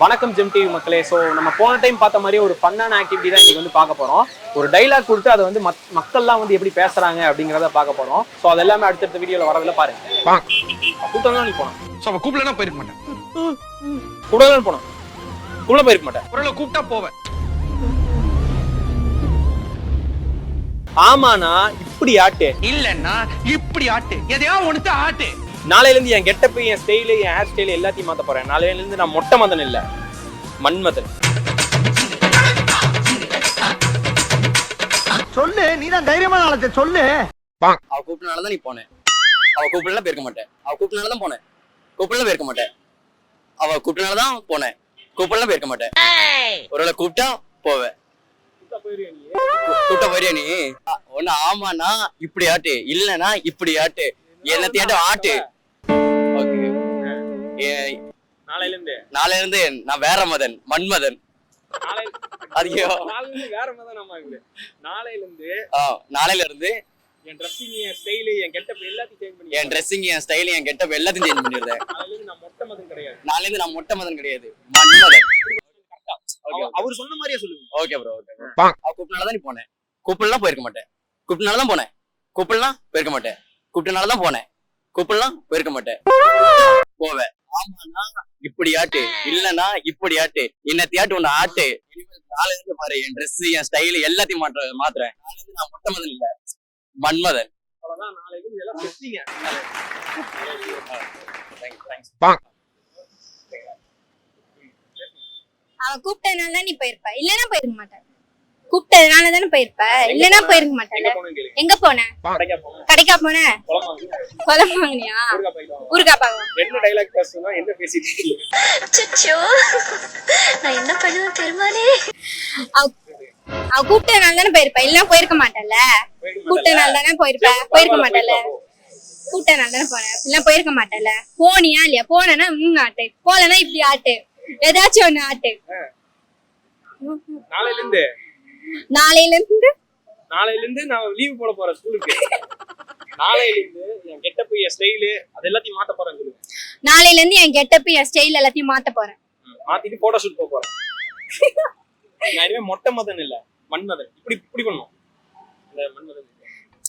வணக்கம் GeM TV மக்களே. So நம்ம போன டைம் பார்த்த மாதிரி ஒரு ஃபன்னான ஆக்டிவிட்டி தான் இன்னைக்கு வந்து பார்க்க போகிறோம். ஒரு டைலாக் கொடுத்து அதை வந்து மக்கள்லாம் வந்து எப்படி பேசுறாங்க அப்படிங்கிறத பார்க்க போகிறோம். ஸோ அது எல்லாமே அடுத்தடுத்த வீடியோவில் வரதில் பாருங்க. கூட்டம் தான் நீ போனோம். ஸோ அவன் கூப்பிடலாம் போயிருக்க மாட்டேன். கூடலாம் போனோம். கூட போயிருக்க மாட்டேன். ஒரு கூப்பிட்டா போவேன். ஆமாண்ணா இப்படி ஆட்டு இல்லன்னா இப்படி ஆட்டு, எதையா ஒன்று ஆட்டு. நாளையிலேருந்து என் கெட்டப்பு, என் ஸ்டைலு, என் ஹேர் ஸ்டைலு எல்லாத்தையும் மாற்ற போகிறேன். நாளையிலேருந்து நான் மொட்டை மதன் இல்லை, மன்மதன். சொல்லு, நீதான் தைரியமான ஆளத்தை சொல்லு. அவ கூப்பிட்டனாலதான் நீ போனேன். அவ கூப்பிடலாம் போயிருக்க மாட்டேன். அவ கூப்பிட்டனாலதான் போனேன். கூப்பிடலாம் போயிருக்க மாட்டேன். அவ கூப்பிட்டனாலதான் போனேன். கூப்பிடலாம் போயிருக்க மாட்டேன். ஒருவேளை கூப்பிட்டா போவேன். கூப்பிட்டா போயிரியா நீ? ஒண்ணு ஆமாண்ணா இப்படி ஆட்டு, இல்லன்னா இப்படி ஆட்டு, எல்லாத்தையாட்டும் ஆட்டு. நாளையில இருந்து நான் வேற மதன், மன்மதன். நாளையில இருந்து என் ட்ரெஸ்ஸிங், என் ஸ்டைலு, என் கெட்டப் எல்லாத்தையும் சேஞ்ச் பண்ணி, என் ட்ரெஸ்ஸிங், என் ஸ்டைல், என் கெட்டப் எல்லாத்தையும் சேஞ்ச் பண்ணிடுறேன். நாளையிலேருந்து நான் மொட்டை மதன் கிடையாது. நாளையில நான் மொட்டை மதன் கிடையாது, மன்மதன். அவர் சொன்ன மாதிரியே சொல்லுங்க. Okay bro, okay. அவ கூப்பிட்டனாலதான் நீ போனேன். கூப்பிடலாம் போயிருக்க மாட்டேன். கூப்பிட்டனாலதான் போனேன். கூப்பிடலாம் போயிருக்க மாட்டேன். கூப்பிட்டனாலதான் போனேன். கூப்பிடலாம் போயிருக்க மாட்டேன். போவேன். ஆமாண்ணா இப்படி ஆட்டு, இல்லன்னா இப்படி ஆட்டு, என்னத்தையாட்டு ஒண்ணு ஆட்டு. நாளைல இருந்து பாரு, என் ட்ரெஸ், என் ஸ்டைல் எல்லாத்தையும் மாத்துறேன். நாளைல இருந்து நான் மொட்டை மதன் இல்ல, மன்மதன். அவ்வளவுதான். நாளைக்கு எல்லாம் பேசுறீங்க. அவன் கூப்பிட்டதுனால தான் நீ போயிருப்ப, இல்லன்னா போயிருக்க மாட்டேன். கூப்பிட்டதுனால தானே போயிருப்ப, இல்லன்னா போயிருக்க மாட்டேன். எங்க போன? கடைக்கா போன? குழம்பு வாங்கினியா? ஊருக்கா பாங்க. என்ன டைலாக் பேசுனா என்ன பேசிட்டு இருக்கீங்க? அச்சச்சோ, நான் என்ன பண்ணுவேன் பெருமானே. அவ கூப்பிட்டதுனால தானே போயிருப்ப, இல்லன்னா போயிருக்க மாட்டேன்ல. கூப்பிட்டதுனால தானே போயிருப்ப, போயிருக்க மாட்டேன்ல. கூப்பிட்டதுனால தானே போன, இல்லன்னா போயிருக்க மாட்டேன்ல. போனியா இல்லையா? போனா ஆட்டு, போலன்னா இப்படி ஆட்டு, ஏதாச்சும் ஒண்ணு ஆட்டு. நாளையில இருந்து நான் லீவ் போட போறேன் ஸ்கூலுக்கு. நாளையில இருந்து என் கெட்டப், என் ஸ்டைலு அது எல்லாத்தையும் மாத்த போறேன் சொல்லுங்க. நாளையில இருந்து என் கெட்டப், என் ஸ்டைல் எல்லாத்தையும் மாத்த போறேன். மாத்திட்டு போட்டோ ஷூட் போக போறேன். நான் இனிமே மொட்டை மதன் இல்ல, மன்மதன். இப்படி பண்ணுவோம். இந்த மன்மதன்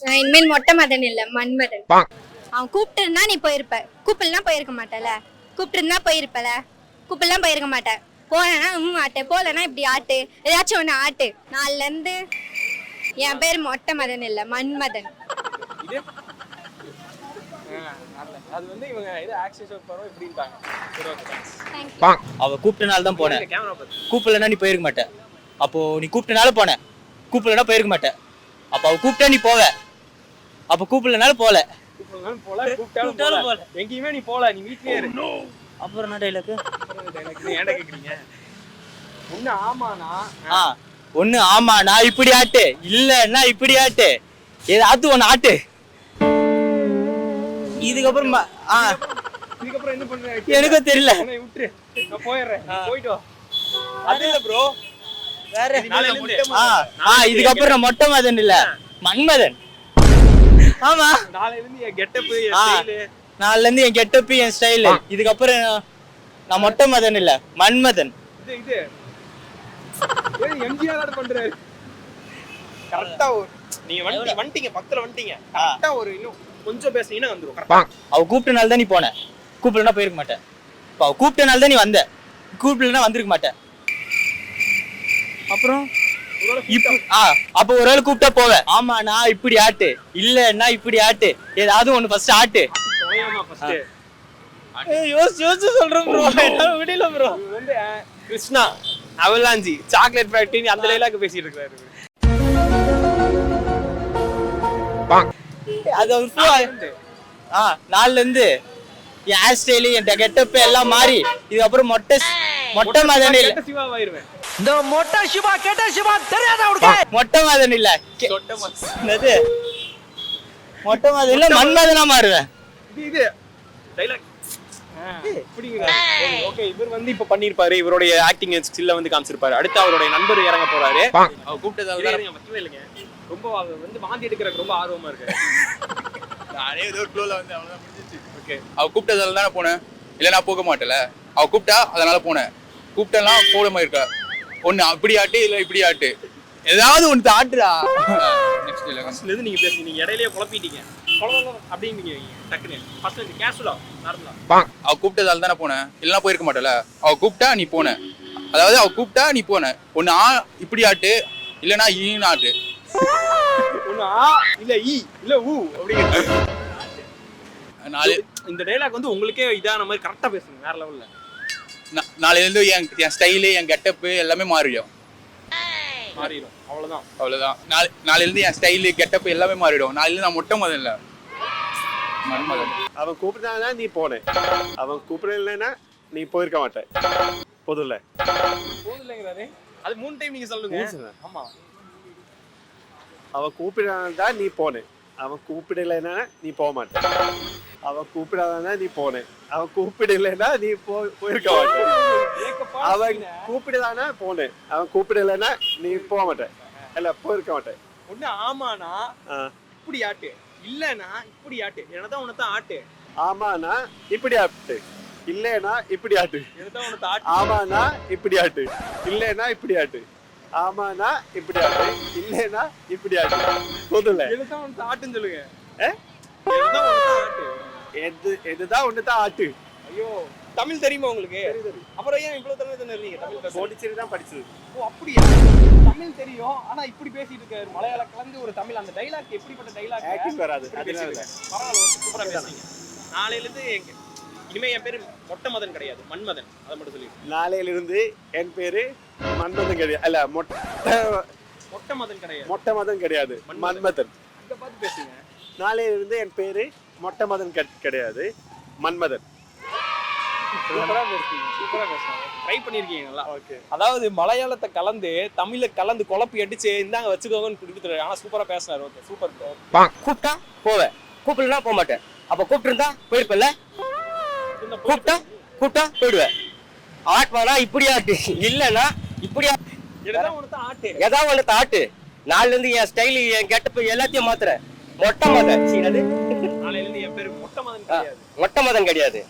நான் இனிமேல் மொட்டை மதன் இல்ல, மன்மதன். அவன் கூப்பிட்டு இருந்தா நீ போயிருப்ப, கூப்பிடலாம் போயிருக்க மாட்டல. கூப்பிட்டு இருந்தா போயிருப்பல, கூப்பிடலாம் போயிருக்க மாட்டேன். போனா ஆட்டு, போலன்னா இப்படி ஆட்டு, ஏதாச்சும் ஒண்ணு ஆட்டு. நாளைல இருந்து என் பேர் மொட்டை மதன் இல்ல, மன்மதன். அது வந்து இவங்க இது ஆக்சஸ் பரவ இப்படிட்டாங்க. அவ கூப்பிட்டனால தான் போனேன். கூப்பிடலன்னா நீ போயிருக்க மாட்டேன். அப்போ நீ கூப்பிட்டனால போன. கூப்பிடலன்னா போயிருக்க மாட்டேன். அப்ப அவ கூப்பிட்டா நீ போவ. அப்ப கூப்பிடலனால போல. கூப்பிட்டாலும் போல. எங்கேயுமே நீ போல, நீ வீட்லயே இரு. அப்புறம் என்ன டைலாக்? நீ ஏன்டா கேக்குறீங்க? ஒண்ணு ஆமாண்ணா, ஒண்ணு ஆமா நான் இப்படி ஆட்டு, இல்லன்னா இப்படி ஆட்டு, ஏதாவது ஒண்ணு ஆட்டு. இதுக்கப்புறம் என்ன பண்ற? எனக்கும் தெரியல. விட்டுரு, நான் போயிடுறேன். போயிட்டு வா. அது இல்ல ப்ரோ, வேற. இதுக்கப்புறம் நான் மொட்டை மதன் இல்ல, மன்மதன். ஆமா, நாளையில இருந்து என் கெட்டப், என் ஸ்டைல், நாளைல இருந்து என் கெட்டப், என் ஸ்டைல். இதுக்கப்புறம் நான் மொட்டை மதன் இல்ல, மன்மதன். இது எம்ஜிஆர் பண்றாரு. கரெக்டா நீங்க வந்துட்டீங்க, பக்கத்துல வந்துட்டீங்க. கரெக்டா ஒரு இன்னும் கொஞ்சம் பேசுனீங்கன்னா வந்துரும். அவ கூப்பிட்டனால தான் நீ போன. கூப்பிடலன்னா போயிருக்க மாட்டேன். அவ கூப்பிட்டனால தான் நீ வந்த. கூப்பிடலன்னா வந்திருக்க மாட்டேன். அப்புறம் அப்ப ஒரு வேளை கூப்பிட்டா போவேன். ஆமா நான் இப்படி ஆட்டு, இல்லன்னா இப்படி ஆட்டு, ஏதாவது ஒண்ணு ஃபர்ஸ்ட் ஆட்டு. யோசிச்சு சொல்றேன் ப்ரோ, என்னால முடியல ப்ரோ. வந்து கிருஷ்ணா அவலாஞ்சி சாக்லேட் ஃபேக்டரி அந்த லைலாக்கு பேசிட்டு இருக்காரு. அது நாலுல இருந்து என் ஹேர் ஸ்டைலு, என் கெட்டப் எல்லாம் மாறி இதுக்கப்புறம் மொட்டை மதன் இல்ல, சிவாவாயிருவேன். இந்த மொட்டை சிவா கேட்ட சிவா தெரியாதா உனக்கு? மொட்டை மதன் இல்ல, மொட்டை மதன் இல்ல, மன்மதனா மாறுவேன். இது டைலாக் ஓகே. இவர் வந்து இப்ப பண்ணிருப்பாரு, இவருடைய ஆக்டிங் ஸ்கில்ல வந்து காமிச்சிருப்பாரு. அடுத்து அவருடைய நண்பர் இறங்க போறாரு. அவர் கூப்பிட்டதால வைக்கவே இல்லைங்க. ரொம்ப வந்து வாந்தி எடுக்கிறதுக்கு ரொம்ப ஆர்வமா இருக்கு. நானே ஏதோ ஒரு ஃப்ளோல வந்து அவ்வளவுதான் முடிஞ்சிச்சு. ஓகே, அவ கூப்பிட்டதால தானே போனேன், இல்ல நான் போக மாட்டேல. அவ கூப்பிட்டா அதனால போனேன். கூப்பிட்டெல்லாம் போட மாதிரி இருக்கா ஒண்ணு அப்படி ஆட்டு இல்ல இப்படி ஆட்டு ஏதாவது ஒன்று ஆட்டுடா. நெக்ஸ்ட் இல்ல ஃபர்ஸ்ட்ல இருந்து நீங்க பேசுங்க, நீங்க இடையிலேயே குழப்பிட்டீங்க. குழப்பம் அப்படிங்க டக்குன்னு ஃபர்ஸ்ட்ல இருந்து கேஷுவலா நார்மலா. அவ கூப்பிட்டதால தானே போனேன், இல்லைன்னா போயிருக்க மாட்டல. அவ கூப்பிட்டா நீ போன, அதாவது அவ கூப்பிட்டா நீ போன. ஒன்னு இப்படி ஆட்டு இல்லைன்னா ஈன்னு ஆட்டு. ஒண்ணு ஆ இல்ல ஈ இல்ல ஊ அப்படிங்கிறது. நாளை இந்த டைலாக் வந்து உங்களுக்கே இதான மாதிரி கரெக்டா பேசுங்க, வேற லெவல்ல. நாளையிலேருந்து என் ஸ்டைலு என் கெட்டப்பு எல்லாமே மாறிடும். மாறிடும் அவ்வளவுதான். அவ்வளவுதான். நாளையிலேருந்து என் ஸ்டைலு கெட்டப்பு எல்லாமே மாறிடும். நாளையிலேருந்து நான் மொட்டை மதம் இல்லை, மன்மதன். அவன் கூப்பிட்டானா நீ போனேன், அவன் கூப்பிடலைன்னா நீ போயிருக்க மாட்டேன். பொதுல போதுலங்கிறாரு. அது 3 டைம் நீங்க சொல்லுங்க. ஆமா. அவன் கூப்பிடானா நீ போனேன், அவன் கூப்பிடலைன்னா நீ போக மாட்டேன். அவன் கூப்பிடாதானா நீ போனேன், அவன் கூப்பிடலைன்னா நீ போயிருக்க மாட்டேன். அவன் கூப்பிடுதானா போனேன், அவன் கூப்பிடலைன்னா நீ போக மாட்டேன், இல்ல போயிருக்க மாட்டேன். ஒண்ணு ஆமானா இப்படி ஆட்டு, இல்லனா இப்படி ஆட்டு, என்னதான் உனதான் ஆட்டு. ஆமானா இப்படி ஆட்டு, இல்லைன்னா இப்படி ஆட்டு. என்னதான் உனத ஆட்டு. ஆமானா இப்படி ஆட்டு, இல்லைன்னா இப்படி ஆட்டு. ஆமானா இப்படி ஆட்டு, இல்லைன்னா இப்படி ஆட்டு. பொதுல என்னதான் உனத ஆட்டுன்னு சொல்லுங்க. என்னதான் உனத ஆட்டு. எதுதான் ஒண்ணுதான் ஆட்டு. ஐயோ, தமிழ் தெரியுமா உங்களுக்கு? அப்புறம் ஏன் இவ்வளவு தமிழ் தெரிஞ்சீங்க? தமிழ் பேச போடிச்சேரி தான் படிச்சது. ஓ அப்படியா? தமிழ் தெரியும், ஆனா இப்படி பேசிட்டு இருக்காரு. மலையாளம் கலந்து ஒரு தமிழ். அந்த டைலாக் எப்படிப்பட்ட டைலாக்? ஆக்டிங் வராது. பரவாயில்ல, சூப்பரா பேசுறீங்க. நாளையில இருந்து இனிமே என் பேரு மொட்டை மதன் கிடையாது, மன்மதன். அதை மட்டும் சொல்லி. நாளையிலிருந்து என் பேரு மன்மதன் கிடையாது, அல்ல மொட்டை மதன் கிடையாது, மொட்டை மதன் கிடையாது, மன்மதன். அங்க பார்த்து பேசுங்க. நாளையிலிருந்து என் பேரு மொட்டை மதன் கிடையாது, மன்மதன். சூப்பரா பேசுறீங்க, சூப்பரா பேசுறீங்க. ட்ரை பண்ணிருக்கீங்க நல்லா. ஓகே. அதாவது மலையாளத்தை கலந்து தமிழை கலந்து குழப்பி அடிச்சு இந்தாங்க வச்சுக்கோங்கன்னு கொடுத்துட்டாரு. ஆனா சூப்பரா பேசினாரு. Okay, super. கூப்பிட்டா போவேன், கூப்பிடலாம் போக மாட்டேன். அப்ப கூப்பிட்டு போயிருப்பல. கூப்பிட்டா போயிடுவேன். ஆட்வானா இப்படி ஆட்டு, இல்லன்னா இப்படி ஆட்டு. என்னதான் உனக்கு ஆட்டு. ஏதாவது ஒண்ணு ஆட்டு. நாலுல இருந்து என் ஸ்டைலு என் கெட்டப்பு எல்லாத்தையும் மாத்துறேன். மொட்டை மதன். சீனது நாளையில இருந்து என் பேரு மொட்டை மதன் கிடையாது, மொட்டை மதன் கிடையாது.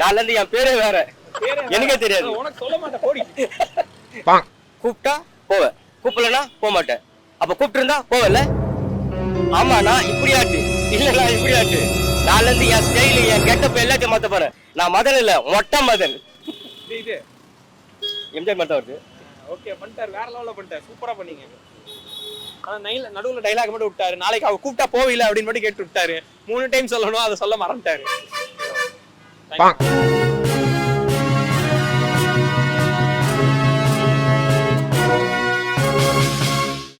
நாலுல இருந்து என் பேரே வேற, எனக்கே தெரியாது. உனக்கு சொல்ல மாட்டேன், போடி. கூப்பிட்டா போவேன், கூப்பிடலன்னா போக மாட்டேன். அப்ப கூப்பிட்டு இருந்தா போவல. ஆமாண்ணா இப்படி ஆட்டு, இல்லண்ணா இப்படி ஆட்டு. நாலுல இருந்து என் ஸ்டைலு என் கெட்டப்பு எல்லாத்தையும் மாத்த போறேன். நான் மதன் இல்ல, மொட்டை மதன். இது எம்ஜிஆர் மட்டும் வருது. ஓகே, பண்ணிட்டாரு. வேற லெவல்ல பண்ணிட்டாரு. சூப்பரா பண்ணீங்க. ஆனா நடுவுல டைலாக் மட்டும் விட்டாரு. நாளைக்கு அவ கூப்பிட்டா போவில அப்படின்னு மட்டும் கேட்டு விட்டாரு. 3 டைம் சொல்லணும், அதை சொல்ல மறந்துட்டாரு.